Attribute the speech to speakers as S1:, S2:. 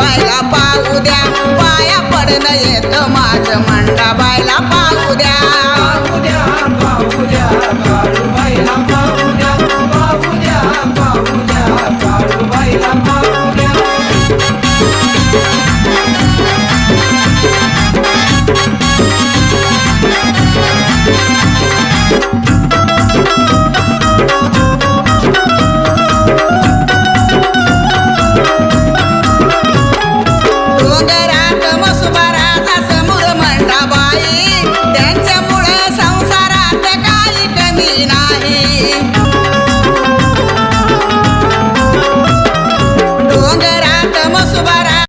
S1: मंडाबाईला पाहू द्या, पाया पडणं येत माझं मंडाबाईला पाहू द्या.
S2: पाहू द्या पाहू द्या काळूबाईला पाहू द्या, पाहू द्या पाहू द्या काळूबाईला पाहू द्या.